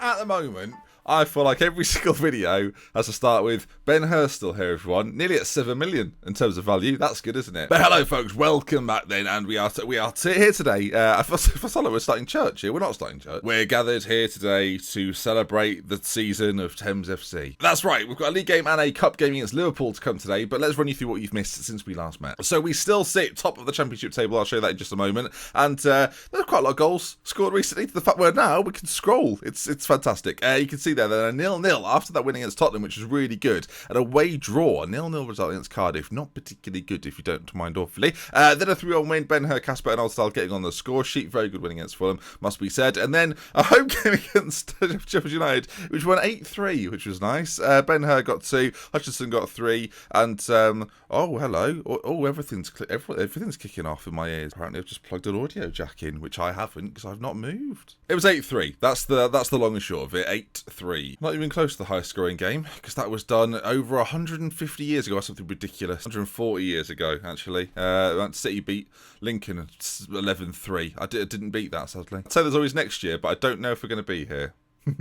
at the moment, I feel like every single video has to start with Ben Hur still here, everyone. Nearly at 7 million in terms of value. That's good, isn't it? But hello, folks. Welcome back then. And we are here today. I feel like we're starting church here. We're not starting church. We're gathered here today to celebrate the season of Thames FC. That's right. We've got a league game and a cup game against Liverpool to come today. But let's run you through what you've missed since we last met. So we still sit top of the championship table. I'll show you that in just a moment. And there's quite a lot of goals scored recently. To the fact where now we can scroll. It's fantastic. You can see there a 0-0 after that win against Tottenham, which was really good. An away draw, a 0-0 result against Cardiff. Not particularly good, if you don't mind awfully. Then a 3-1 win. Ben Hur, Casper and Oldstyle getting on the score sheet. Very good win against Fulham, must be said. And then a home game against Sheffield United, which won 8-3, which was nice. Ben Hur got 2, Hutchinson got 3, and oh, hello. Oh, everything's kicking off in my ears. Apparently I've just plugged an audio jack in, which I haven't because I've not moved. It was 8-3. That's the long and short of it. 8-3. Not even close to the highest scoring game, because that was done over 150 years ago, or something ridiculous. 140 years ago, actually. City beat Lincoln 11-3. I didn't beat that, sadly. I'd say there's always next year, but I don't know if we're going to be here.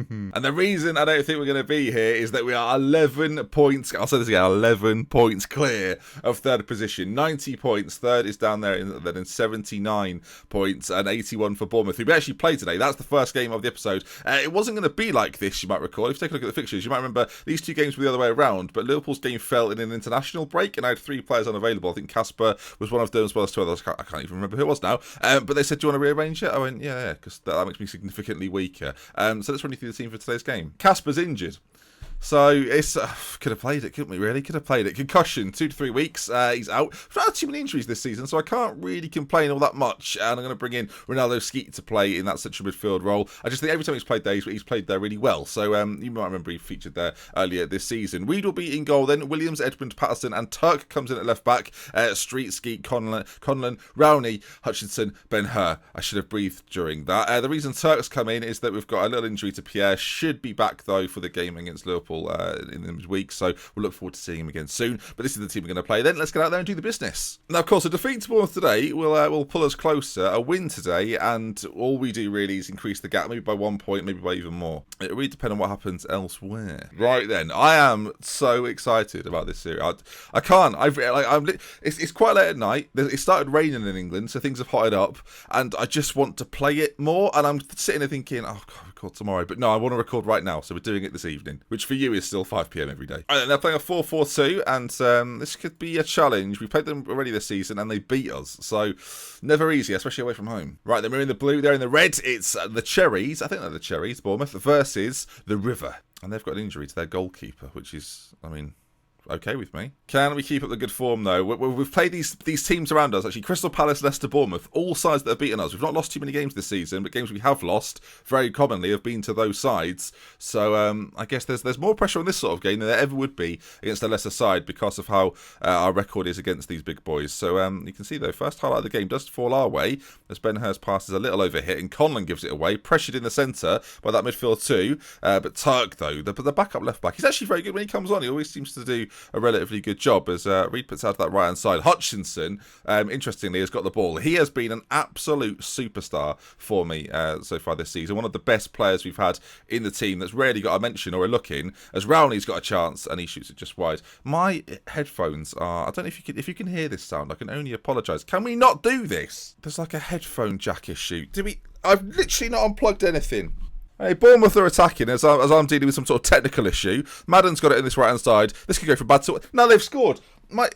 And the reason I don't think we're going to be here is that we are 11 points, I'll say this again, 11 points clear of third position. 90 points, third is down there in 79 points and 81 for Bournemouth, who we actually played today. That's the first game of the episode. It wasn't going to be like this, you might recall. If you take a look at the fixtures, you might remember these two games were the other way around, but Liverpool's game fell in an international break and I had 3 players unavailable. I think Casper was one of them as well as 2 others. I can't even remember who it was now. But they said, do you want to rearrange it? I went, yeah, because that makes me significantly weaker. So let's run through the team for today's game. Casper's injured. So it's could have played it, couldn't we? Really could have played it. Concussion, 2 to 3 weeks. He's out. We've not had too many injuries this season, so I can't really complain all that much. And I'm going to bring in Ronaldo Skeet to play in that central midfield role. I just think every time he's played there, he's played there really well. So you might remember he featured there earlier this season. Reed will be in goal then. Williams, Edmund, Patterson, and Turk comes in at left back. Street, Skeet, Conlon, Rowney, Hutchinson, Ben Hur. I should have breathed during that. The reason Turk's come in is that we've got a little injury to Pierre. Should be back though for the game against Liverpool in the week, so we'll look forward to seeing him again soon. But this is the team we're going to play. Then let's get out there and do the business. Now, of course, a defeat to Bournemouth today will pull us closer. A win today, and all we do really is increase the gap, maybe by 1 point, maybe by even more. It really depends on what happens elsewhere. Right then, I am so excited about this series. I can't. It's quite late at night. It started raining in England, so things have hotted up, and I just want to play it more. And I'm sitting there thinking, oh God, record tomorrow, but no, I want to record right now, so we're doing it this evening, which for you is still 5 PM every day. Right, they're playing a 4-4-2, and this could be a challenge. We played them already this season, and they beat us, so never easy, especially away from home. Right, then we're in the blue, they're in the red. It's the Cherries, I think they're the Cherries, Bournemouth, versus the River, and they've got an injury to their goalkeeper, which is, I mean, okay with me. Can we keep up the good form though? We've played these teams around us, actually. Crystal Palace, Leicester, Bournemouth, all sides that have beaten us. We've not lost too many games this season, but games we have lost very commonly have been to those sides. So I guess there's more pressure on this sort of game than there ever would be against a lesser side because of how our record is against these big boys. So you can see though, first highlight of the game does fall our way as Ben Hur's pass is a little overhit and Conlon gives it away, pressured in the centre by that midfield too. But Turk though, the backup left back, he's actually very good when he comes on. He always seems to do a relatively good job as Reed puts out that right hand side. Hutchinson, interestingly, has got the ball. He has been an absolute superstar for me so far this season. One of the best players we've had in the team that's rarely got a mention or a look in. As Rowney's got a chance and he shoots it just wide. My headphones are, I don't know if you can hear this sound. I can only apologise. Can we not do this? There's like a headphone jack issue. I've literally not unplugged anything. Hey, Bournemouth are attacking as I'm dealing with some sort of technical issue. Madden's got it in this right hand side. This could go from bad to... No, they've scored.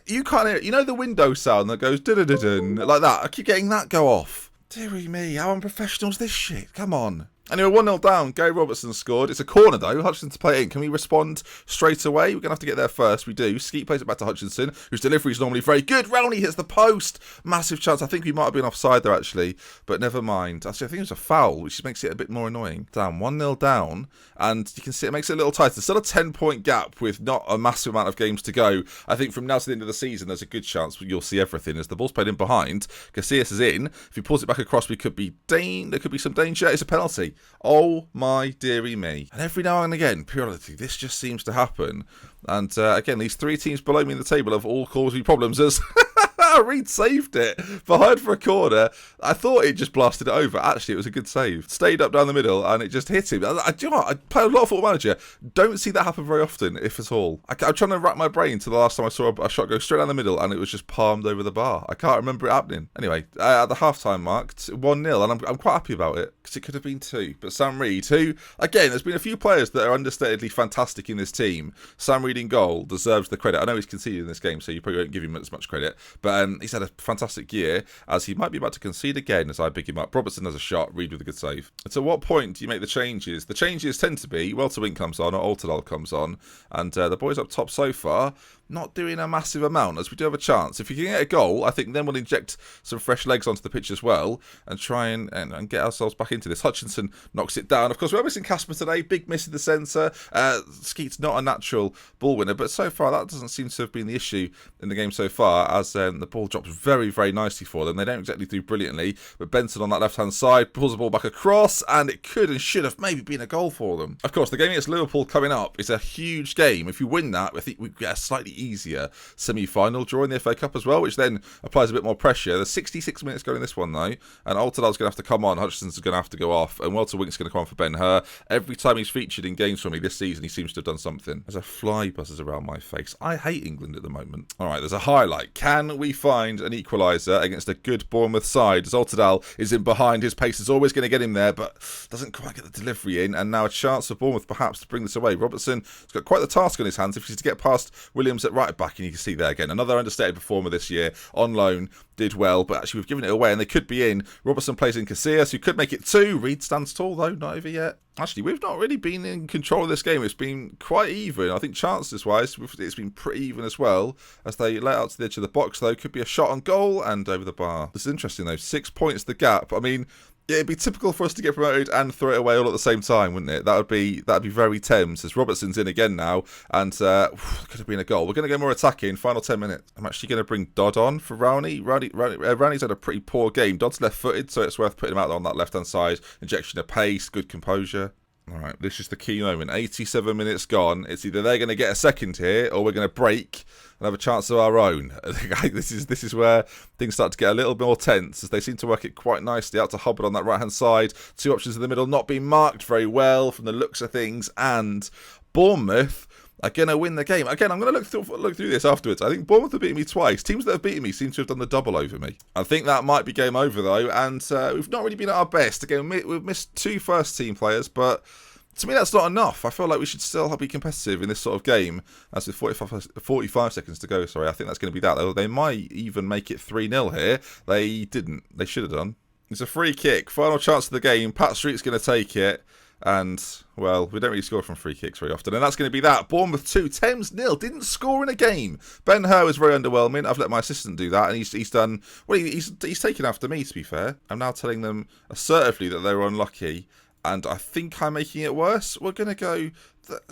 You can't hear it. You know the window sound that goes dun-dun-dun-dun, like that? I keep getting that go off. Deary me, how unprofessional is this shit? Come on. Anyway, 1-0 down. Gary Robertson scored. It's a corner, though. Hutchinson to play it in. Can we respond straight away? We're going to have to get there first. We do. Skeet plays it back to Hutchinson, whose delivery is normally very good. Rowney hits the post. Massive chance. I think we might have been offside there, actually. But never mind. Actually, I think it was a foul, which makes it a bit more annoying. Down. 1-0 down. And you can see it makes it a little tighter. There's still a 10-point gap with not a massive amount of games to go. I think from now to the end of the season, there's a good chance you'll see everything as the ball's played in behind. Casillas is in. If he pulls it back across, there could be some danger. It's a penalty. Oh my dearie me. And every now and again, periodically, this just seems to happen. And again, these 3 teams below me in the table have all caused me problems as Reed saved it. Behind for a corner. I thought it just blasted it over. Actually, it was a good save. Stayed up down the middle and it just hit him. Do you know what? I play a lot of Football Manager. Don't see that happen very often, if at all. I'm trying to rack my brain to the last time I saw a shot go straight down the middle and it was just palmed over the bar. I can't remember it happening. Anyway, at the half-time mark, 1-0, and I'm quite happy about it because it could have been 2. But Sam Reed, who, again, there's been a few players that are understatedly fantastic in this team. Sam Reed in goal deserves the credit. I know he's conceded in this game, so you probably won't give him as much credit. But he's had a fantastic year, as he might be about to concede again as I big him up. Robertson has a shot, Reed with a good save. And at what point do you make the changes? The changes tend to be Welter Wink comes on, or Altidal comes on, and the boys up top so far not doing a massive amount, as we do have a chance. If you can get a goal, I think then we'll inject some fresh legs onto the pitch as well and try and get ourselves back into this. Hutchinson knocks it down. Of course, we're missing Casper today. Big miss in the centre. Skeet's not a natural ball winner, but so far that doesn't seem to have been the issue in the game so far, as the ball drops very, very nicely for them. They don't exactly do brilliantly, but Benson on that left-hand side pulls the ball back across, and it could and should have maybe been a goal for them. Of course, the game against Liverpool coming up is a huge game. If you win that, I think we get a slightly easier semi-final draw in the FA Cup as well, which then applies a bit more pressure. There's 66 minutes going in this one though, and Altidal's going to have to come on, Hutchinson's going to have to go off, and Welter Wink's going to come on for Ben-Hur. Every time he's featured in games for me this season, he seems to have done something. There's a fly buzzes around my face. I hate England at the moment. Alright, there's a highlight. Can we find an equaliser against a good Bournemouth side? As Altidal is in behind, his pace is always going to get him there, but doesn't quite get the delivery in, and now a chance for Bournemouth perhaps to bring this away. Robertson has got quite the task on his hands if he's to get past Williams at right back, and you can see there again, another understated performer this year, on loan, did well, but actually we've given it away and they could be in. Robertson plays in Casillas, who could make it 2. Reed stands tall though, not over yet. Actually, we've not really been in control of this game. It's been quite even. I think chances-wise, it's been pretty even as well. As they let out to the edge of the box, though, could be a shot on goal and over the bar. This is interesting, though. 6 points the gap. I mean, it'd be typical for us to get promoted and throw it away all at the same time, wouldn't it? That'd be very Thames. As Robertson's in again now, and could have been a goal. We're going to go more attacking. Final 10 minutes. I'm actually going to bring Dodd on for Rowney. Rowney's had a pretty poor game. Dodd's left-footed, so it's worth putting him out on that left-hand side. Injection of pace, good composure. All right, this is the key moment. 87 minutes gone. It's either they're going to get a second here, or we're going to break and have a chance of our own. This is where things start to get a little bit more tense, as they seem to work it quite nicely out to Hubbard on that right-hand side. 2 options in the middle, not being marked very well from the looks of things, and Bournemouth are going to win the game. Again, I'm going to look through this afterwards. I think Bournemouth have beaten me twice. Teams that have beaten me seem to have done the double over me. I think that might be game over, though, and we've not really been at our best. Again, we've missed 2 first-team players, but to me, that's not enough. I feel like we should still be competitive in this sort of game. As with 45 seconds to go, sorry, I think that's going to be that. They might even make it 3-0 here. They didn't. They should have done. It's a free kick. Final chance of the game. Pat Street's going to take it. And, well, we don't really score from free kicks very often. And that's going to be that. Bournemouth 2, Thames 0. Didn't score in a game. Ben-Hur was very underwhelming. I've let my assistant do that. And he's done... Well, he's taken after me, to be fair. I'm now telling them assertively that they were unlucky. And I think I'm making it worse. We're going to go...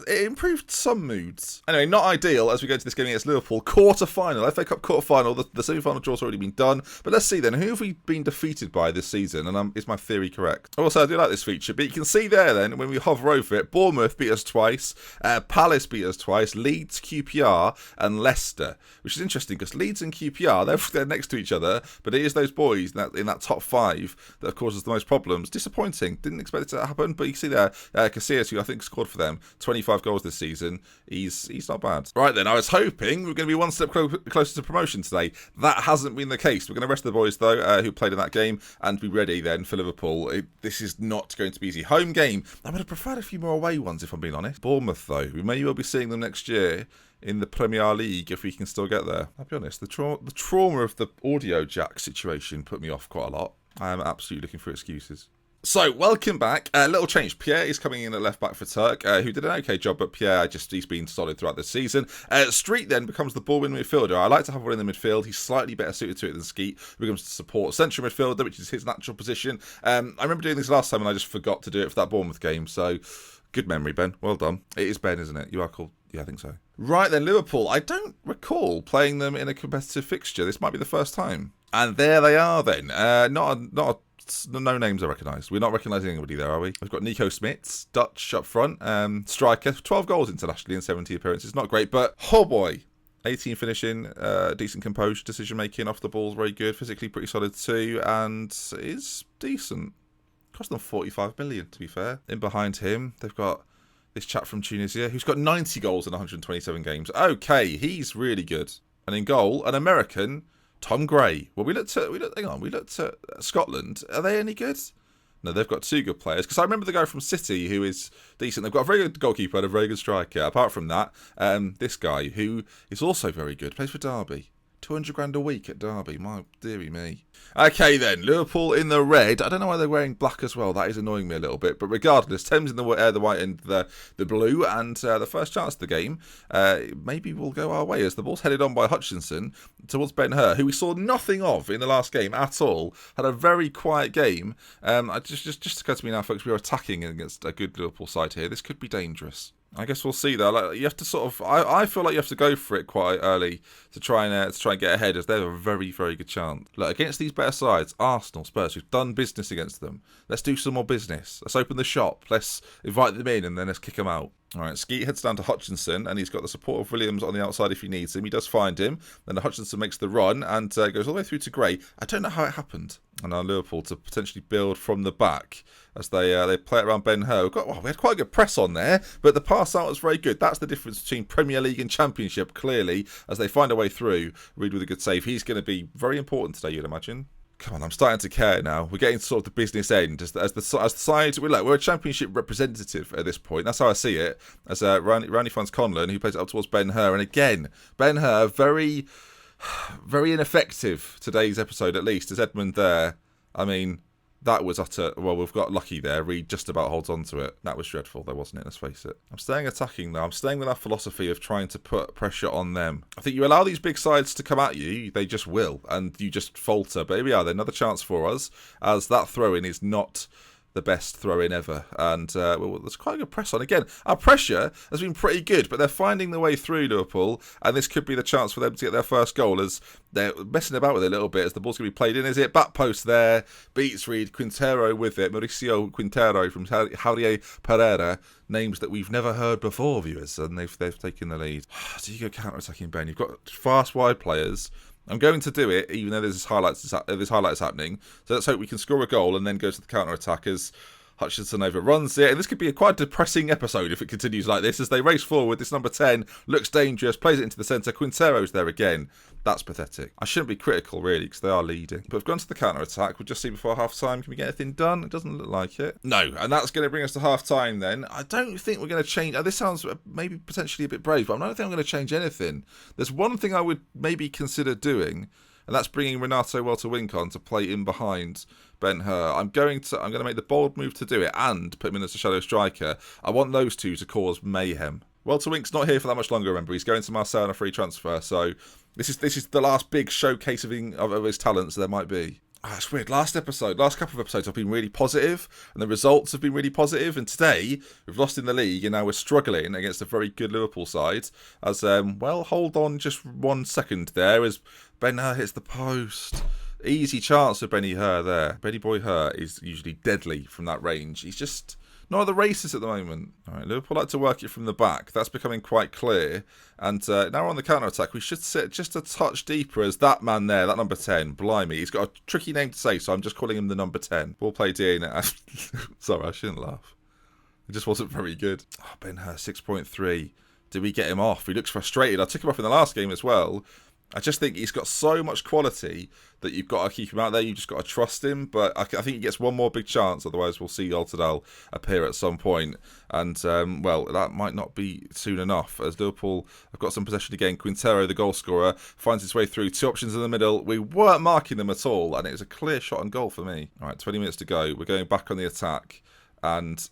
It improved some moods. Anyway, not ideal as we go to this game against Liverpool. Quarter-final, FA Cup quarter-final. The semi-final draw's already been done. But let's see then, who have we been defeated by this season? And is my theory correct? Also, I do like this feature. But you can see there then, when we hover over it, Bournemouth beat us twice. Palace beat us twice. Leeds, QPR, and Leicester. Which is interesting, because Leeds and QPR, they're next to each other. But it is those boys in that top 5 that have caused us the most problems. Disappointing. Didn't expect it to happen. But you can see there, Casillas, who I think scored for them, 25 goals this season. He's not bad. Right then, I was hoping we were going to be one step closer to promotion today. That hasn't been the case. We're going to rest the boys, though, who played in that game, and be ready then for Liverpool. This is not going to be easy. Home game. I would have preferred a few more away ones, if I'm being honest. Bournemouth, though. We may well be seeing them next year in the Premier League, if we can still get there. I'll be honest, the trauma of the audio jack situation put me off quite a lot. I am absolutely looking for excuses. So, welcome back. A little change. Pierre is coming in at left back for Turk, who did an okay job, but Pierre, he's been solid throughout this season. Street then becomes the ball-winning midfielder. I like to have one in the midfield. He's slightly better suited to it than Skeet, who becomes to support central midfielder, which is his natural position. I remember doing this last time and I just forgot to do it for that Bournemouth game, so good memory, Ben. Well done. It is Ben, isn't it? You are called... Yeah, I think so. Right then, Liverpool. I don't recall playing them in a competitive fixture. This might be the first time. And there they are then. No names I recognise. We're not recognising anybody there, are we? We've got Nico Smits, Dutch up front, striker, 12 goals internationally in 70 appearances. Not great, but oh boy, 18 finishing, decent composure, decision making off the ball, very good. Physically pretty solid too, and is decent. Cost them 45 million, to be fair. In behind him, they've got this chap from Tunisia who's got 90 goals in 127 games. Okay, he's really good. And in goal, an American, Tom Gray. Well, we looked at Scotland. Are they any good? No, they've got two good players. Because I remember the guy from City who is decent. They've got a very good goalkeeper and a very good striker. Apart from that, this guy who is also very good, plays for Derby. 200 grand a week at Derby, my dearie me. Okay then, Liverpool in the red. I don't know why they're wearing black as well. That is annoying me a little bit. But regardless, Thames in the white and the blue. And the first chance of the game maybe will go our way as the ball's headed on by Hutchinson towards Ben-Hur, who we saw nothing of in the last game at all. Had a very quiet game. Just occurred to me now, folks, we are attacking against a good Liverpool side here. This could be dangerous. I guess we'll see though. Like, you have to sort of. I feel like you have to go for it quite early to try and get ahead, as they have a very, very good chance. Look, against these better sides, Arsenal, Spurs, we've done business against them. Let's do some more business. Let's open the shop. Let's invite them in and then let's kick them out. All right, Skeet heads down to Hutchinson, and he's got the support of Williams on the outside if he needs him. He does find him. Then Hutchinson makes the run and goes all the way through to Gray. I don't know how it happened. And now Liverpool to potentially build from the back as they play it around Ben-Hur. We had quite a good press on there, but the pass out was very good. That's the difference between Premier League and Championship, clearly, as they find a way through. Reed with a good save. He's going to be very important today, you'd imagine. Come on, I'm starting to care now. We're getting to sort of the business end as the side. We're a Championship representative at this point. That's how I see it. As Rowney finds Conlon, who plays it up towards Ben-Hur, and again, Ben-Hur very, very ineffective. Today's episode, at least, is Edmund there. I mean, that was utter. Well, we've got lucky there. Reed just about holds on to it. That was dreadful, though, wasn't it? Let's face it. I'm staying attacking, though. I'm staying with our philosophy of trying to put pressure on them. I think you allow these big sides to come at you, they just will, and you just falter. But here we are. There's another chance for us, as that throw-in is not the best throw-in ever. And there's quite a good press on. Again, our pressure has been pretty good, but they're finding their way through, Liverpool, and this could be the chance for them to get their first goal, as they're messing about with it a little bit as the ball's going to be played in. Is it? Back post there. Beats Reed. Quintero with it. Mauricio Quintero from Javier Pereira. Names that we've never heard before, viewers, and they've taken the lead. So you go counter-attacking, Ben. You've got fast wide players. I'm going to do it, even though there's highlights happening. So let's hope we can score a goal and then go to the counter-attack as Hutchinson overruns it. And this could be a quite depressing episode if it continues like this, as they race forward. This number 10 looks dangerous, plays it into the centre. Quintero's there again. That's pathetic. I shouldn't be critical, really, because they are leading. But we've gone to the counter-attack. We'll just see before half-time. Can we get anything done? It doesn't look like it. No, and that's going to bring us to half-time then. I don't think we're going to change. This sounds maybe potentially a bit brave, but I don't think I'm going to change anything. There's one thing I would maybe consider doing, and that's bringing Renato Welter-Wink on to play in behind Ben-Hur. I'm going to make the bold move to do it and put him in as a shadow striker. I want those two to cause mayhem. Welter-Wink's not here for that much longer, remember. He's going to Marseille on a free transfer, so this is the last big showcase of his talents there might be. It's weird. Last couple of episodes have been really positive, and the results have been really positive. And today, we've lost in the league, and now we're struggling against a very good Liverpool side. As, hold on just 1 second there, as Ben-Hur hits the post. Easy chance for Benny Hur there. Benny Boy Hur is usually deadly from that range. He's just not at the races at the moment. All right, Liverpool like to work it from the back. That's becoming quite clear. And now we're on the counter-attack. We should sit just a touch deeper as that man there, that number 10. Blimey, he's got a tricky name to say, so I'm just calling him the number 10. Ball played in. Sorry, I shouldn't laugh. It just wasn't very good. Oh, Ben-Hur, 6.3. Did we get him off? He looks frustrated. I took him off in the last game as well. I just think he's got so much quality that you've got to keep him out there. You've just got to trust him. But I think he gets one more big chance. Otherwise, we'll see Altidal appear at some point. And, that might not be soon enough. As Liverpool have got some possession again. Quintero, the goal scorer, finds his way through. Two options in the middle. We weren't marking them at all. And it was a clear shot on goal for me. All right, 20 minutes to go. We're going back on the attack. And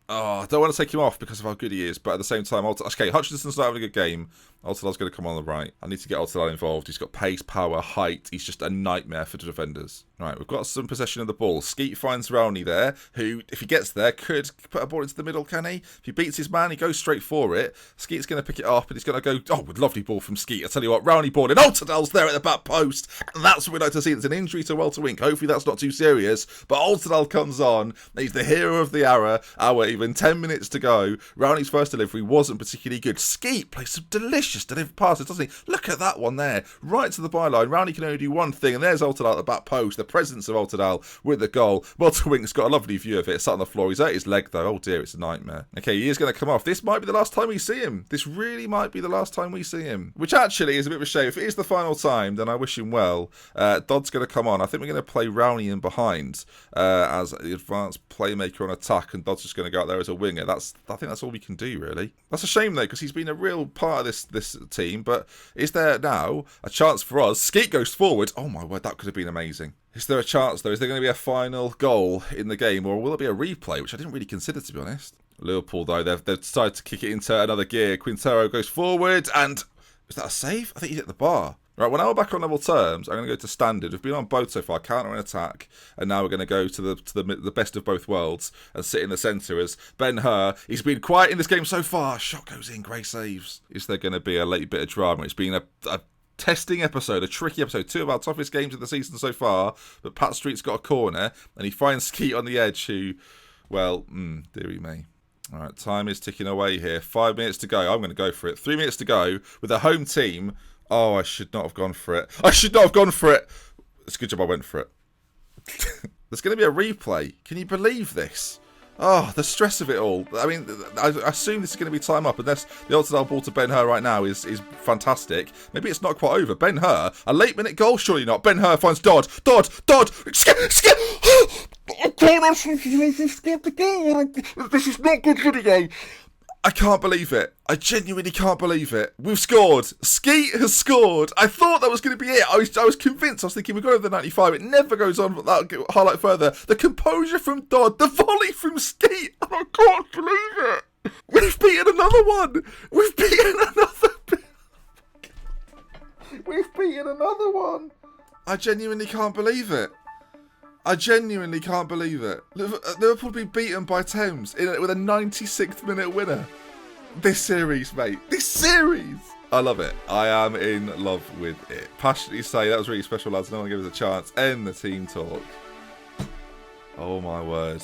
I don't want to take him off because of how good he is, but at the same time, Hutchinson's not having a good game. Altidal's going to come on the right. I need to get Altidal involved. He's got pace, power, height. He's just a nightmare for the defenders. Right, we've got some possession of the ball. Skeet finds Rowney there, who, if he gets there, could put a ball into the middle, can he? If he beats his man, he goes straight for it. Skeet's going to pick it up, and he's going to go, lovely ball from Skeet. I tell you what, Rowney ball, and Altidal's there at the back post. And that's what we'd like to see. It's an injury to Welter-Wink. Hopefully that's not too serious. But Altidal comes on. He's the hero of the hour. Even 10 minutes to go. Rowney's first delivery wasn't particularly good. Skeet plays some delicious vicious delivered passes, doesn't he? Look at that one there, right to the byline. Rowney can only do one thing, and there's Altidal at the back post. The presence of Altidal with the goal. Welterwink's got a lovely view of it. Sat on the floor. He's hurt his leg though. Oh dear, it's a nightmare. Okay, he is going to come off. This might be the last time we see him. This really might be the last time we see him. Which actually is a bit of a shame. If it is the final time, then I wish him well. Dodd's going to come on. I think we're going to play Rowney in behind as the advanced playmaker on attack, and Dodd's just going to go out there as a winger. I think that's all we can do, really. That's a shame though, because he's been a real part of this team. But is there now a chance for us? Skeet goes forward. Oh my word, that could have been amazing. Is there a chance though? Is there going to be a final goal in the game, or will it be a replay, which I didn't really consider, to be honest? Liverpool though, they've decided to kick it into another gear. Quintero goes forward, and is that a save? I think he hit the bar. Right, well, now we're back on level terms. I'm going to go to standard. We've been on both so far, counter and attack, and now we're going to go to the best of both worlds and sit in the centre as Ben-Hur. He's been quiet in this game so far. Shot goes in, great saves. Is there going to be a late bit of drama? It's been a testing episode, a tricky episode. 2 of our toughest games of the season so far, but Pat Street's got a corner, and he finds Skeet on the edge who, well, dearie me. All right, time is ticking away here. 5 minutes to go. I'm going to go for it. 3 minutes to go with a home team. Oh, I should not have gone for it. I should not have gone for it. It's a good job I went for it. There's going to be a replay. Can you believe this? Oh, the stress of it all. I mean, I assume this is going to be time up, unless the Altidal ball to Ben-Hur right now is fantastic. Maybe it's not quite over. Ben-Hur, a late minute goal? Surely not. Ben-Hur finds Dodd. Dodd! Skip! This is not good video. I can't believe it. I genuinely can't believe it. We've scored. Skeet has scored. I thought that was going to be it. I was convinced. I was thinking we're going over the 95. It never goes on. That'll highlight further. The composure from Dodd. The volley from Skeet. I can't believe it. We've beaten another one. We've beaten another one. I genuinely can't believe it. Liverpool have been beaten by Thames with a 96th minute winner. This series, mate. This series. I love it. I am in love with it. Passionately say that was really special, lads. No one gave us a chance. End the team talk. Oh my word.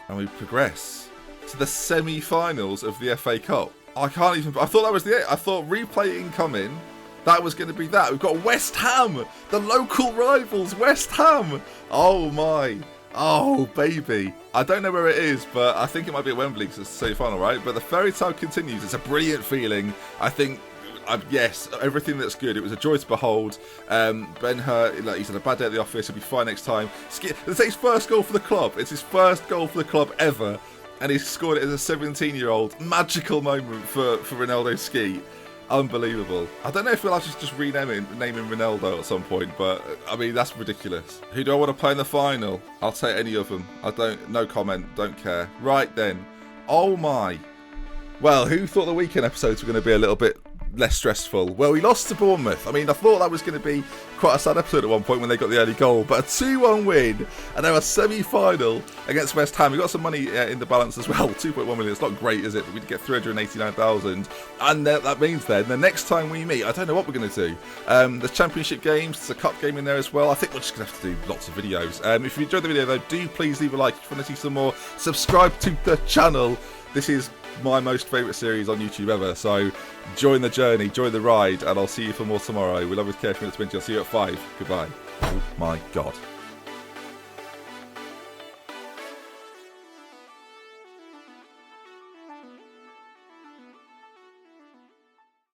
And we progress to the semi-finals of the FA Cup. I thought that was the it. I thought replay incoming. That was going to be that. We've got West Ham, the local rivals, West Ham. Oh my. Oh, baby. I don't know where it is, but I think it might be at Wembley because it's the semi-final, right? But the fairy tale continues. It's a brilliant feeling. I think, yes, everything that's good. It was a joy to behold. Ben-Hur, he's had a bad day at the office. He'll be fine next time. It's his first goal for the club. It's his first goal for the club ever. And he's scored it as a 17-year-old. Magical moment for Ronaldo Skeet. Unbelievable. I don't know if we'll have to just rename him Ronaldo at some point, but I mean, that's ridiculous. Who do I want to play in the final? I'll take any of them. No comment, don't care. Right then. Oh my. Well, who thought the weekend episodes were going to be a little bit less stressful? Well, we lost to Bournemouth. I mean, I thought that was going to be quite a sad episode at one point when they got the early goal, but a 2-1 win and now a semi-final against West Ham. We got some money in the balance as well. 2.1 million. It's not great, is it? But we did get 389,000, and that means then the next time we meet, I don't know what we're going to do. The Championship games, there's a cup game in there as well. I think we're just going to have to do lots of videos. If you enjoyed the video though, do please leave a like. If you want to see some more, subscribe to the channel. This is my most favourite series on YouTube ever, so join the journey, join the ride, and I'll see you for more tomorrow. We love with care from I'll see you at 5. Goodbye. Oh my god.